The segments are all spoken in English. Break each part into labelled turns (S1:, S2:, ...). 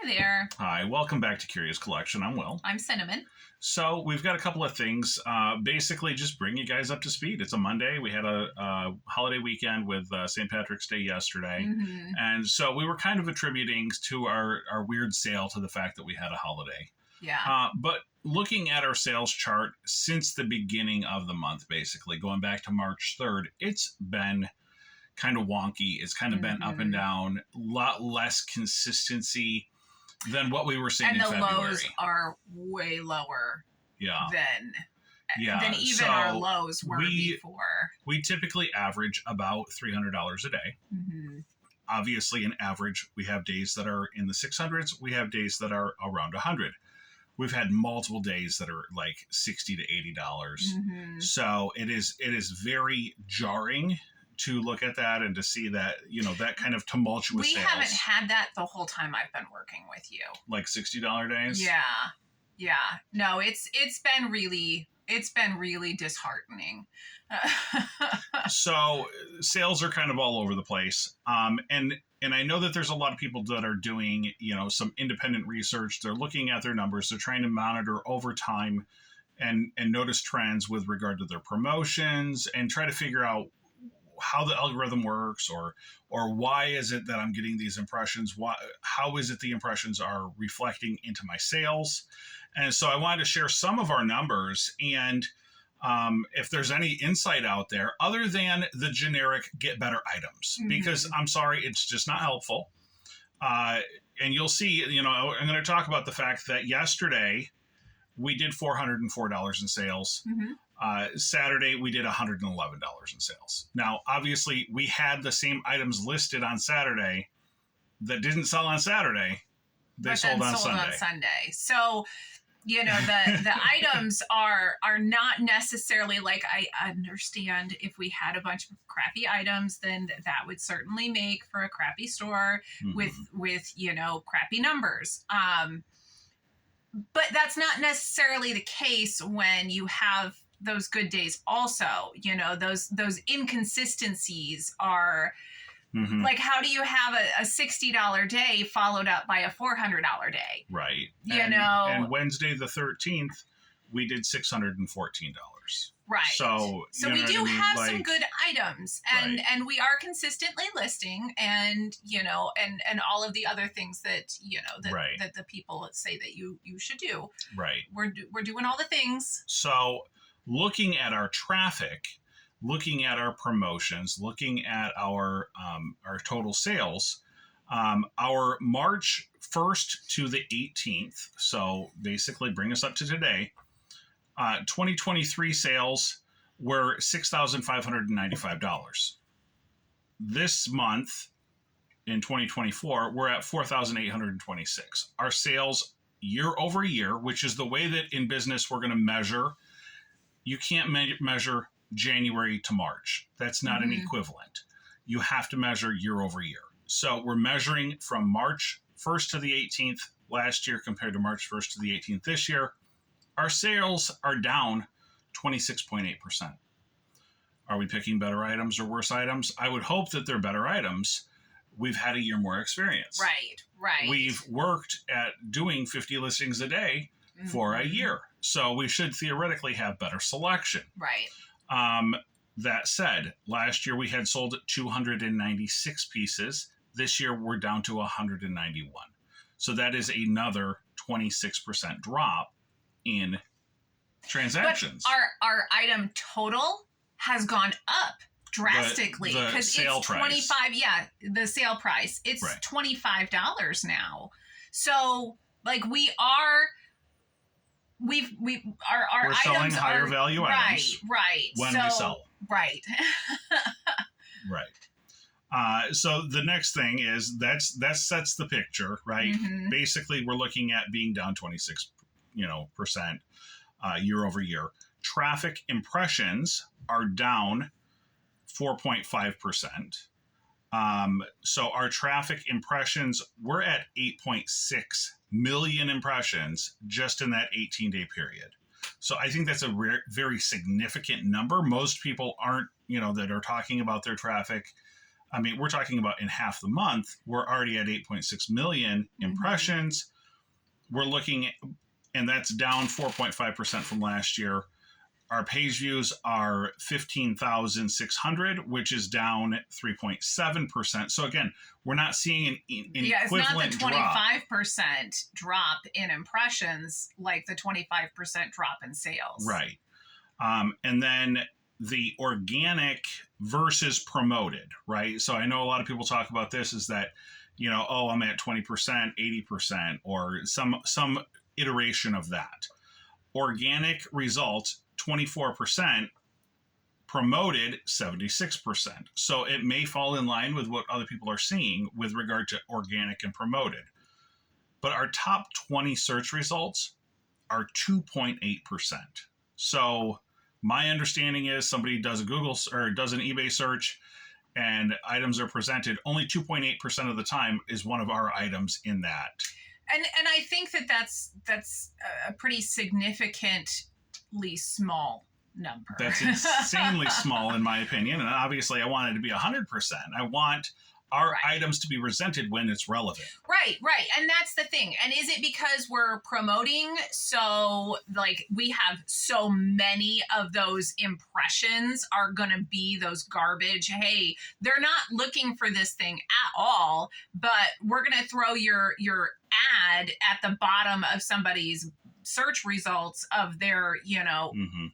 S1: there.
S2: Hi, welcome back to Curious Collection. I'm Will.
S1: I'm Cinnamon.
S2: So we've got a couple of things, basically just bring you guys up to speed. It's a Monday. We had a holiday weekend with St. Patrick's Day yesterday.
S1: Mm-hmm.
S2: And so we were kind of attributing to our weird sale to the fact that we had a holiday.
S1: Yeah.
S2: But looking at our sales chart since the beginning of the month, basically, going back to March 3rd, it's been kind of wonky. It's kind of been up and down, a lot less consistency than what we were seeing in February.
S1: And the lows are way lower than even our lows were before.
S2: We typically average about $300 a day.
S1: Mm-hmm.
S2: Obviously, an average, we have days that are in the 600s. We have days that are around 100. We've had multiple days that are like $60 to $80.
S1: Mm-hmm.
S2: So it is very jarring to look at that and to see that, that kind of tumultuous
S1: We
S2: sales.
S1: haven't had that the whole time I've been working with you.
S2: Like $60 days?
S1: Yeah. No, it's been really disheartening.
S2: So sales are kind of all over the place. And I know that there's a lot of people that are doing, some independent research. They're looking at their numbers. They're trying to monitor over time and notice trends with regard to their promotions and try to figure out how the algorithm works or why is it that I'm getting these impressions? How is it the impressions are reflecting into my sales? And so I wanted to share some of our numbers and if there's any insight out there other than the generic get better items, because I'm sorry, it's just not helpful. And you'll see, I'm going to talk about the fact that yesterday we did $404 in sales.
S1: Mm-hmm.
S2: Saturday, we did $111 in sales. Now, obviously, we had the same items listed on Saturday that didn't sell on Saturday. They sold on Sunday.
S1: So, the items are not necessarily like, I understand if we had a bunch of crappy items, then that would certainly make for a crappy store with crappy numbers. But that's not necessarily the case when you have those good days also. Those inconsistencies are like, how do you have a $60 day followed up by a $400 day?
S2: Right.
S1: And
S2: Wednesday the 13th, we did $614.
S1: Right.
S2: So
S1: we do have some good items and we are consistently listing and all of the other things that, that the people say that you should do.
S2: Right.
S1: We're doing all the things.
S2: So looking at our traffic, looking at our promotions, looking at our total sales, our March 1st to the 18th, so basically bring us up to today, 2023 sales were $6,595. This month in 2024, we're at $4,826. Our sales year over year, which is the way that in business we're going to measure. You can't measure January to March. That's not an equivalent. You have to measure year over year. So we're measuring from March 1st to the 18th last year compared to March 1st to the 18th this year. Our sales are down 26.8%. Are we picking better items or worse items? I would hope that they're better items. We've had a year more experience.
S1: Right.
S2: We've worked at doing 50 listings a day for a year. So we should theoretically have better selection.
S1: Right.
S2: That said, last year we had sold 296 pieces. This year we're down to 191. So that is another 26% drop in transactions.
S1: But our item total has gone up drastically because it's 25. Yeah, the sale price. It's $25 now. So like we're
S2: selling higher value items.
S1: Right.
S2: When we sell.
S1: Right.
S2: Right. So the next thing is that sets the picture, right? Basically, we're looking at being down 26, percent year over year. Traffic impressions are down 4.5%. So our traffic impressions, we're at 8.6 million impressions just in that 18-day period. So I think that's a very significant number. Most people aren't, that are talking about their traffic, I mean, we're talking about in half the month, we're already at 8.6 million impressions. We're looking at, and that's down 4.5% from last year. Our page views are 15,600, which is down 3.7%. So again, we're not seeing an
S1: it's not the
S2: drop.
S1: 25% drop in impressions like the 25% drop in sales.
S2: Right. And then the organic versus promoted, right? So I know a lot of people talk about this is that, you know, oh, I'm at 20%, 80%, or some iteration of that. Organic results, 24%, promoted 76%. So it may fall in line with what other people are seeing with regard to organic and promoted. But our top 20 search results are 2.8%. So my understanding is somebody does a Google or does an eBay search and items are presented, only 2.8% of the time is one of our items in that.
S1: And I think that's a pretty significantly small number.
S2: That's insanely small in my opinion. And obviously I want it to be 100%. I want our items to be presented when it's relevant.
S1: Right. And that's the thing. And is it because we're promoting? So like we have so many of those impressions are going to be those garbage. Hey, they're not looking for this thing at all, but we're going to throw your ad at the bottom of somebody's search results of their,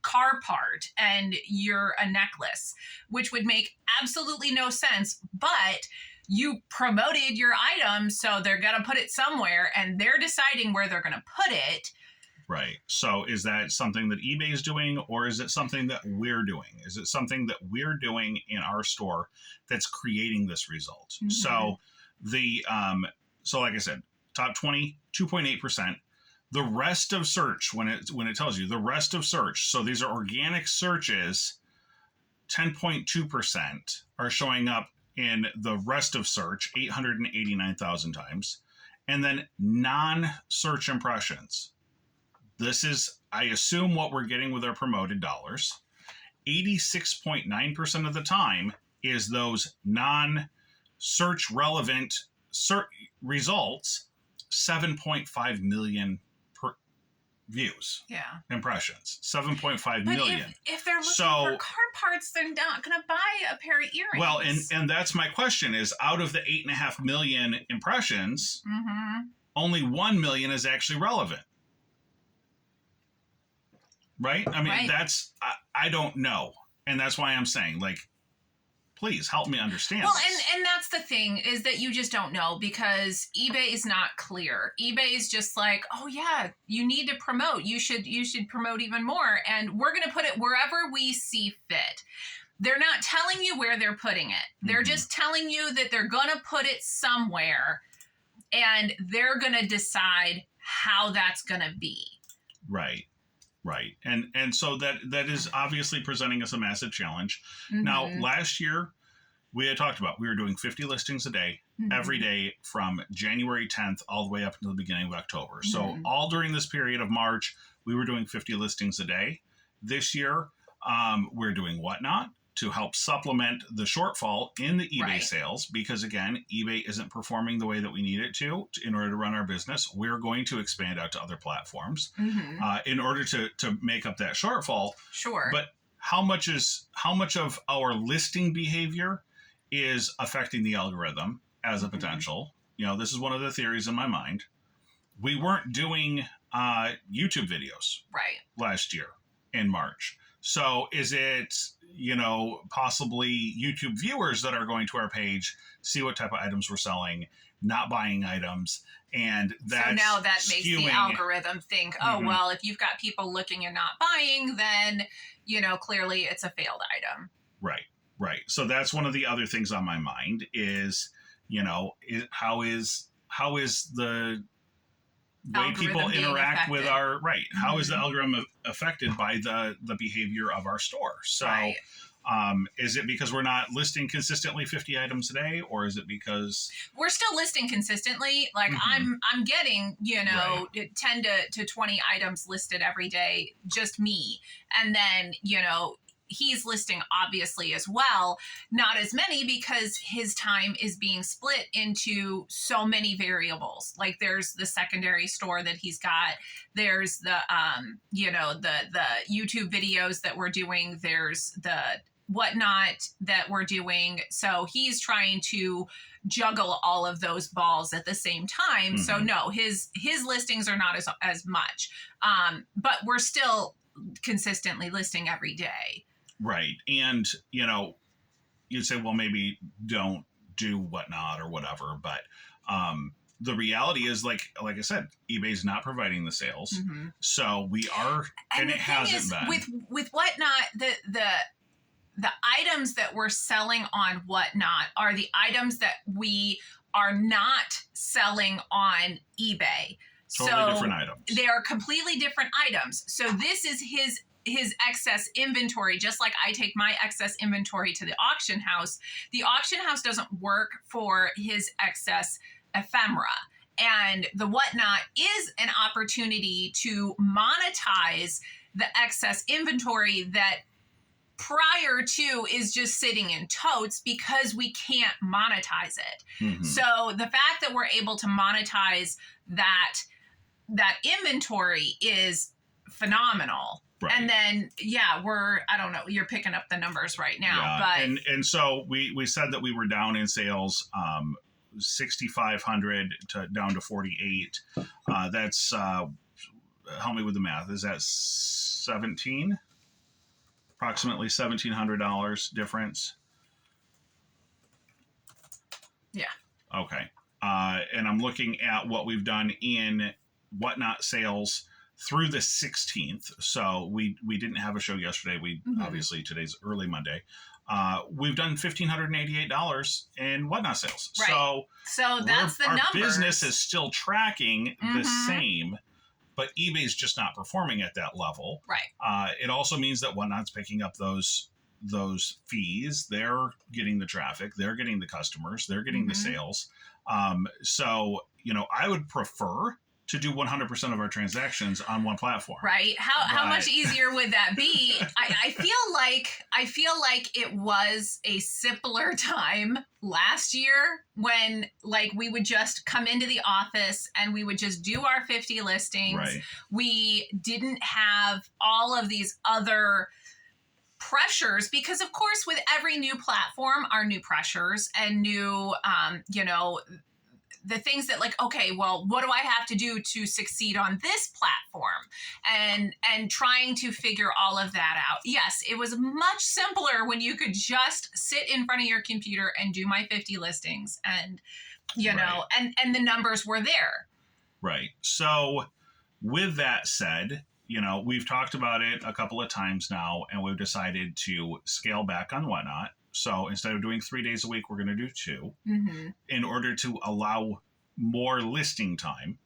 S1: car part, and you're a necklace, which would make absolutely no sense, but you promoted your item, so they're going to put it somewhere and they're deciding where they're going to put it.
S2: Right. So is that something that eBay is doing, or is it something that we're doing? Is it something that we're doing in our store that's creating this result? Mm-hmm. So so like I said, top 20, 2.8%. The rest of search, when it tells you the rest of search, so these are organic searches, 10.2% are showing up in the rest of search, 889,000 times. And then non-search impressions. This is, I assume, what we're getting with our promoted dollars. 86.9% of the time is those non-search relevant results, 7.5 million views.
S1: Yeah.
S2: Impressions. 7.5 million.
S1: If they're looking for car parts, they're not going to buy a pair of earrings.
S2: Well, and that's my question is, out of the 8.5 million impressions, only 1 million is actually relevant. Right? I mean, that's, I don't know. And that's why I'm saying, like, please help me understand.
S1: Well, and that's the thing, is that you just don't know, because eBay is not clear. eBay is just like, oh yeah, you need to promote. You should promote even more. And we're going to put it wherever we see fit. They're not telling you where they're putting it. They're just telling you that they're going to put it somewhere, and they're going to decide how that's going to be.
S2: Right. Right. And so that is obviously presenting us a massive challenge. Now, last year, we had talked about, we were doing 50 listings a day, every day from January 10th all the way up until the beginning of October. So all during this period of March, we were doing 50 listings a day. This year, we're doing Whatnot to help supplement the shortfall in the eBay sales, because again, eBay isn't performing the way that we need it to in order to run our business. We're going to expand out to other platforms in order to make up that shortfall.
S1: Sure.
S2: But how much of our listing behavior is affecting the algorithm as a potential? You know, this is one of the theories in my mind. We weren't doing YouTube videos last year in March. So is it, possibly YouTube viewers that are going to our page, see what type of items we're selling, not buying items, and that's
S1: so now that makes the algorithm think, oh, well, if you've got people looking and not buying, then, clearly it's a failed item.
S2: Right. So that's one of the other things on my mind is, how is the way people interact with our how is the algorithm affected by the behavior of our store? So is it because we're not listing consistently 50 items a day, or is it because
S1: we're still listing consistently? Like I'm getting 10 to 20 items listed every day, just me, and then he's listing obviously as well, not as many because his time is being split into so many variables. Like there's the secondary store that he's got, there's the the YouTube videos that we're doing, there's the whatnot that we're doing. So he's trying to juggle all of those balls at the same time. So no, his listings are not as much, but we're still consistently listing every day.
S2: Right. And, you'd say, well, maybe don't do whatnot or whatever. But the reality is, like I said, eBay's not providing the sales. So we are, and it hasn't been.
S1: With whatnot, the items that we're selling on whatnot are the items that we are not selling on eBay.
S2: Totally different items.
S1: They are completely different items. So this is his excess inventory, just like I take my excess inventory to the auction house. The auction house doesn't work for his excess ephemera. And the whatnot is an opportunity to monetize the excess inventory that prior to is just sitting in totes because we can't monetize it. So the fact that we're able to monetize that inventory is phenomenal. Right. And then, I don't know, you're picking up the numbers right now.
S2: Yeah. But and so we said that we were down in sales, 6,500 down to 48. That's, help me with the math. Is that 17? Approximately $1,700 difference.
S1: Yeah.
S2: Okay. And I'm looking at what we've done in whatnot sales through the 16th. So we didn't have a show yesterday. Obviously today's early Monday. We've done $1,588 in whatnot sales.
S1: Right. So that's the numbers.
S2: Our business is still tracking the same, but eBay's just not performing at that level.
S1: Right.
S2: It also means that whatnot's picking up those fees. They're getting the traffic. They're getting the customers. They're getting the sales. So, I would prefer to do 100% of our transactions on one platform.
S1: Right. How much easier would that be? I feel like it was a simpler time last year when we would just come into the office and we would just do our 50 listings.
S2: Right.
S1: We didn't have all of these other pressures because of course with every new platform are new pressures and new the things that okay, well, what do I have to do to succeed on this platform? And trying to figure all of that out. Yes, it was much simpler when you could just sit in front of your computer and do my 50 listings and, and the numbers were there.
S2: Right. So with that said, we've talked about it a couple of times now, and we've decided to scale back on whatnot. So instead of doing 3 days a week, we're going to do 2 in order to allow more listing time.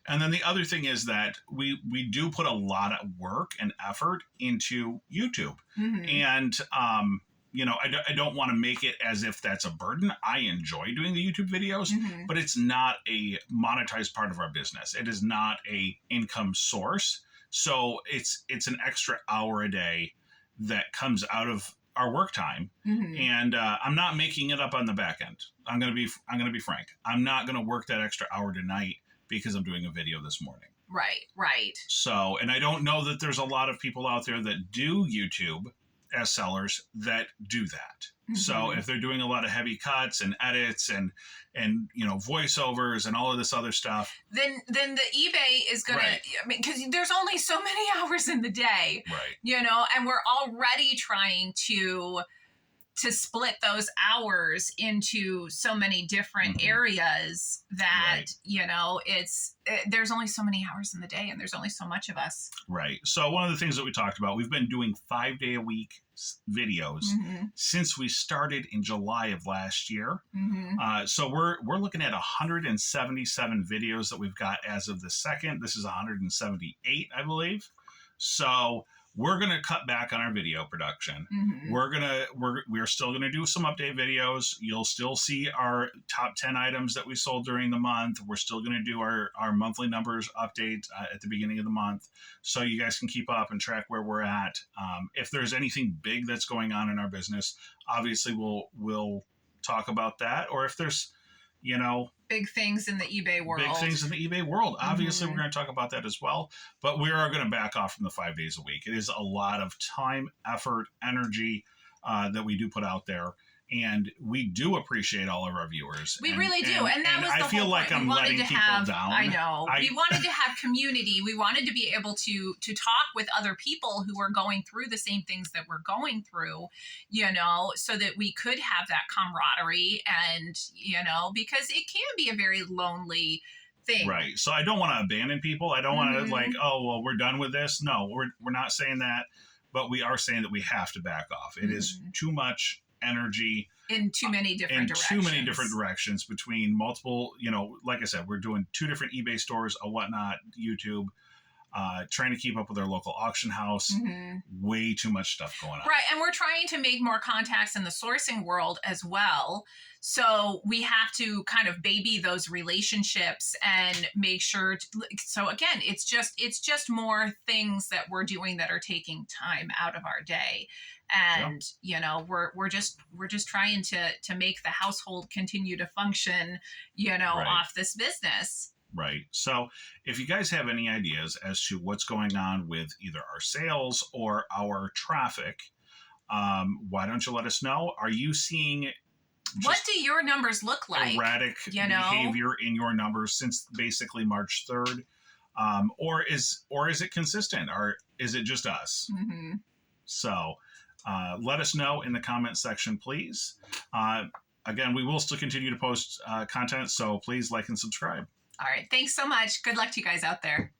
S2: And then the other thing is that we do put a lot of work and effort into YouTube. And, I don't want to make it as if that's a burden. I enjoy doing the YouTube videos, but it's not a monetized part of our business. It is not a income source. So it's an extra hour a day that comes out of our work time, and I'm not making it up on the back end. I'm gonna be frank. I'm not gonna work that extra hour tonight because I'm doing a video this morning.
S1: Right.
S2: So, and I don't know that there's a lot of people out there that do YouTube as sellers that do that. So if they're doing a lot of heavy cuts and edits and voiceovers and all of this other stuff,
S1: then the eBay is gonna. Right. I mean, because there's only so many hours in the day,
S2: right?
S1: And we're already trying to split those hours into so many different areas that there's only so many hours in the day, and there's only so much of us.
S2: Right. So one of the things that we talked about, we've been doing 5-day-a-week videos since we started in July of last year. So we're looking at 177 videos that we've got as of the 2nd. This is 178, I believe. So we're going to cut back on our video production.
S1: Mm-hmm.
S2: We're still going to do some update videos. You'll still see our top 10 items that we sold during the month. We're still going to do our monthly numbers update at the beginning of the month, so you guys can keep up and track where we're at. If there's anything big that's going on in our business, obviously we'll talk about that. Or if there's,
S1: big things in the eBay world.
S2: Obviously, we're going to talk about that as well. But we are going to back off from the 5 days a week. It is a lot of time, effort, energy that we do put out there. And we do appreciate all of our viewers.
S1: We really do. And that was the
S2: I feel
S1: whole
S2: like
S1: point.
S2: I'm letting people down.
S1: I know. We wanted to have community. We wanted to be able to talk with other people who are going through the same things that we're going through, so that we could have that camaraderie and, because it can be a very lonely thing.
S2: Right. So I don't want to abandon people. I don't want to oh, well, we're done with this. No, we're not saying that. But we are saying that we have to back off. It is too much energy
S1: in too many different
S2: directions between multiple, like I said, we're doing 2 different eBay stores, a whatnot, YouTube, trying to keep up with our local auction house. Way too much stuff going on.
S1: Right. And we're trying to make more contacts in the sourcing world as well. So we have to kind of baby those relationships and make sure. So again, it's just more things that we're doing that are taking time out of our day. And, we're just trying to make the household continue to function, right. off this business.
S2: Right. So if you guys have any ideas as to what's going on with either our sales or our traffic, why don't you let us know? Are you seeing
S1: what do your numbers look like?
S2: Erratic behavior in your numbers since basically March 3rd? Or is it consistent, or is it just us? So let us know in the comments section, please. Again, we will still continue to post content, so please like and subscribe.
S1: All right. Thanks so much. Good luck to you guys out there.